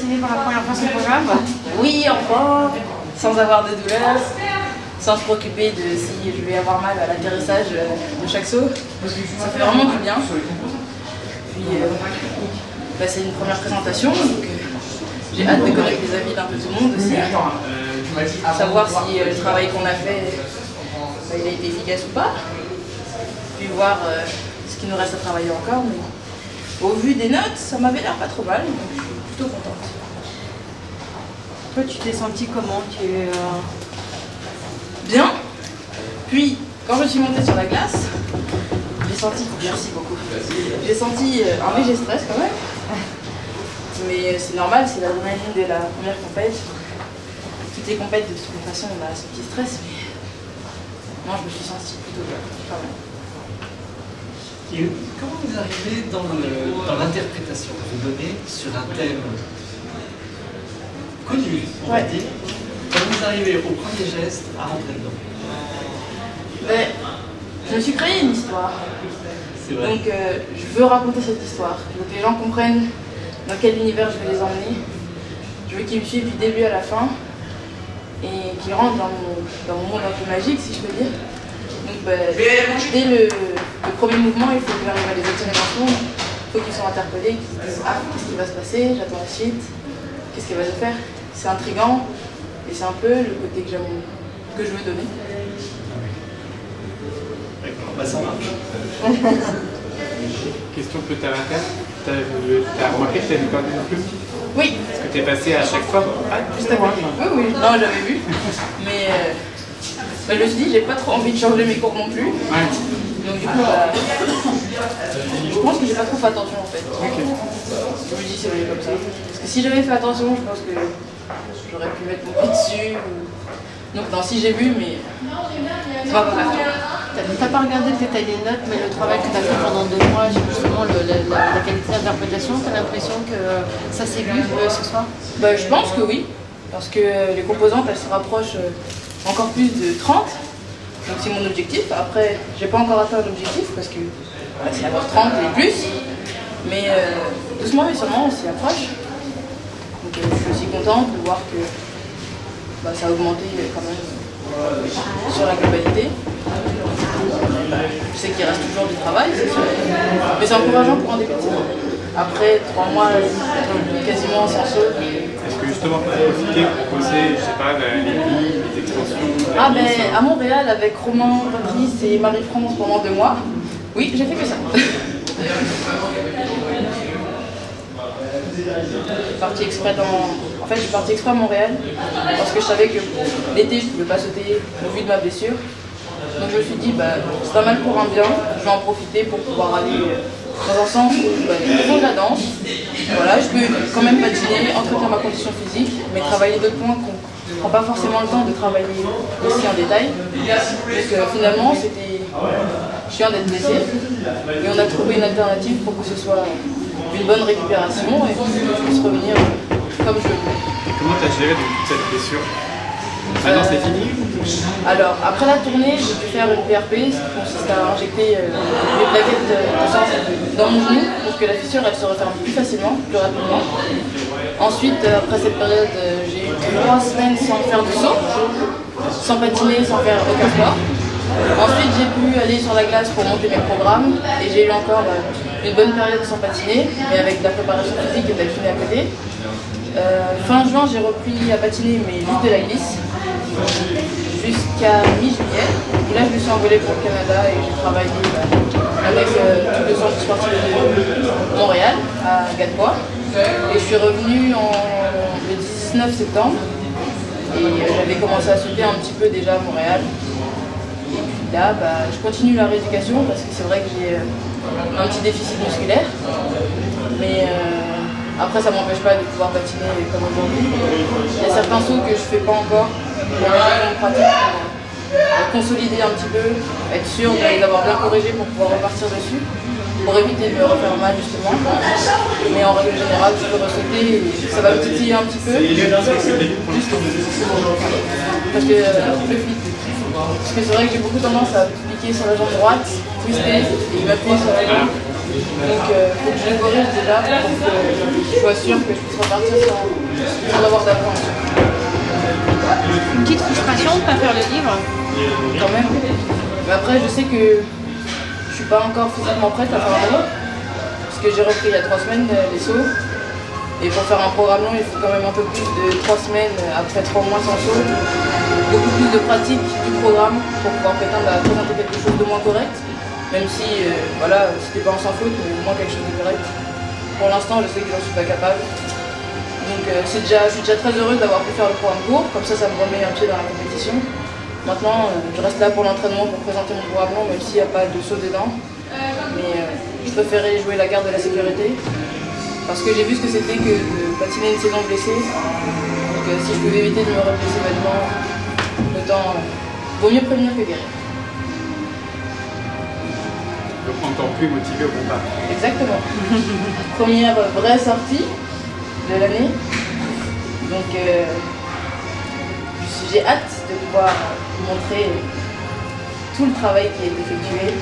patiné pour la première fois ce programme? Oui, encore, sans avoir de douleur, sans se préoccuper de si je vais avoir mal à l'atterrissage de chaque saut. Ça fait vraiment du bien. Puis, c'est une première présentation, donc j'ai hâte de connaître les avis d'un peu tout le monde aussi. Savoir si le travail qu'on a fait, il a été efficace ou pas. Puis voir ce qu'il nous reste à travailler encore. Mais au vu des notes, ça m'avait l'air pas trop mal, donc je suis plutôt contente. Toi, tu t'es sentie comment? Bien. Puis, quand je suis montée sur la glace, j'ai senti, merci beaucoup, j'ai senti un léger stress quand même. Mais c'est normal, c'est l'adrénaline de la première compète. Toutes les compètes, de toute façon, on a ce petit stress, mais moi, je me suis sentie plutôt bien, quand même. Et comment vous arrivez dans l'interprétation que vous donnez sur un thème connu, on va dire? Comment vous arrivez au premier geste à rentrer dedans? Je me suis créé une histoire. C'est vrai. Donc je veux raconter cette histoire. Je veux que les gens comprennent dans quel univers je vais les emmener. Je veux qu'ils me suivent du début à la fin et qu'ils rentrent dans mon monde un peu magique, si je peux dire. Donc dès le premier mouvement, il faut que j'arrive à les attirer dans ce monde. Il faut qu'ils soient interpellés, qu'ils se disent « Ah, qu'est-ce qui va se passer? J'attends la suite. Qu'est-ce qu'elle va nous faire ?» C'est intriguant et c'est un peu le côté que je veux donner. D'accord, ça marche. Question peu terre à terre. T'as remarqué que t'avais perdu un peu? Oui. Est-ce que t'es passé à chaque fois? Juste avant. Oui. Non, j'avais vu. Mais je me suis dit, j'ai pas trop envie de changer mes cours non plus. Ouais. Donc du coup, je pense que j'ai pas trop fait attention en fait. Okay. Je me dis, c'est venu comme ça. Parce que si j'avais fait attention, je pense que j'aurais pu mettre mon pied dessus. Donc non, si j'ai vu, mais ça va pas faire. T'as pas regardé le détail des notes, mais le travail que t'as fait pendant 2 mois, justement, la qualité d'interprétation, t'as l'impression que ça s'est vu ce soir? Je pense que oui, parce que les composantes, elles se rapprochent encore plus de 30. Donc c'est mon objectif. Après, j'ai pas encore atteint l'objectif parce que c'est avoir 30 et plus. Mais doucement mais sûrement, on s'y approche. Donc je suis aussi contente de voir que ça a augmenté quand même sur la globalité. Je sais qu'il reste toujours du travail, c'est sûr. Mais c'est encourageant pour un début de saison. Après 3 mois, quasiment sans saut. Est-ce que justement tu as profité pour poser, je sais pas, les billes, les extensions? À Montréal avec Romain, Patrice et Marie-France pendant 2 mois. Oui, j'ai fait que ça. Je suis partie exprès à Montréal parce que je savais que l'été je ne pouvais pas sauter au vu de ma blessure. Donc je me suis dit, c'est pas mal pour un bien, je vais en profiter pour pouvoir aller dans un sens où je fais de la danse. Voilà, je peux quand même patiner, entretenir ma condition physique, mais travailler d'autres points qu'on ne prend pas forcément le temps de travailler aussi en détail. Donc finalement, c'était chiant d'être blessé, et on a trouvé une alternative pour que ce soit une bonne récupération et que je puisse revenir comme je veux. Et comment tu as géré toute cette blessure? Maintenant c'est fini? Alors, après la tournée, j'ai pu faire une PRP, ce qui consiste à injecter des plaquettes de sang dans mon genou pour que la fissure elle se referme plus facilement, plus rapidement. Ensuite, après cette période, j'ai eu 3 semaines sans faire de saut, sans patiner, sans faire aucun sport. Ensuite, j'ai pu aller sur la glace pour monter mes programmes et j'ai eu encore une bonne période sans patiner, mais avec de la préparation physique et de la kiné à côté. Fin juin, j'ai repris à patiner, mais juste de la glisse, jusqu'à mi-juillet. Et là, je me suis envolée pour le Canada et j'ai travaillé avec tout le centre sportif de Montréal, à Gadebois. Et je suis revenue le 19 septembre. Et j'avais commencé à sauter un petit peu déjà à Montréal. Et puis là, je continue la rééducation parce que c'est vrai que j'ai un petit déficit musculaire. Mais après, ça ne m'empêche pas de pouvoir patiner comme aujourd'hui. Il y a certains sauts que je ne fais pas encore pour la pratique, pour consolider un petit peu, être sûr de les avoir bien corrigés pour pouvoir repartir dessus, pour éviter de me refaire mal justement. Mais en règle générale, je peux ressauter et ça va me titiller un petit peu. Juste parce que le flic. Parce que c'est vrai que j'ai beaucoup tendance à piquer sur la jambe droite, twister et m'appuyer sur la jambe. Donc il faut que je les corrige déjà pour que je sois sûre que je puisse repartir sans avoir d'appréhension. Une petite frustration de ne pas faire le livre. Quand même. Mais après, je sais que je suis pas encore physiquement prête à faire un vélo. Parce que j'ai repris il y a 3 semaines les sauts. Et pour faire un programme long, il faut quand même un peu plus de 3 semaines après 3 mois sans saut. Beaucoup plus de pratique du programme pour pouvoir prétendre à présenter quelque chose de moins correct. Même si, voilà, c'était pas en sans faute, mais au moins quelque chose de correct. Pour l'instant, je sais que j'en suis pas capable. Donc je suis déjà très heureuse d'avoir pu faire le programme court, comme ça me remet un pied dans la compétition. Maintenant, je reste là pour l'entraînement, pour présenter mon programme long, même s'il n'y a pas de saut dedans. Mais je préférais jouer la garde de la sécurité, parce que j'ai vu ce que c'était que de patiner une saison blessée. Donc si je pouvais éviter de me reblesser maintenant, autant vaut mieux prévenir que guérir. Donc encore plus motivé au combat. Exactement. Première vraie sortie de l'année. Donc j'ai hâte de pouvoir montrer tout le travail qui est effectué.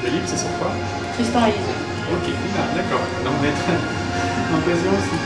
Le livre, c'est sur quoi? Tristan et Lise. Ok, d'accord. Donc, on va être en occasion aussi.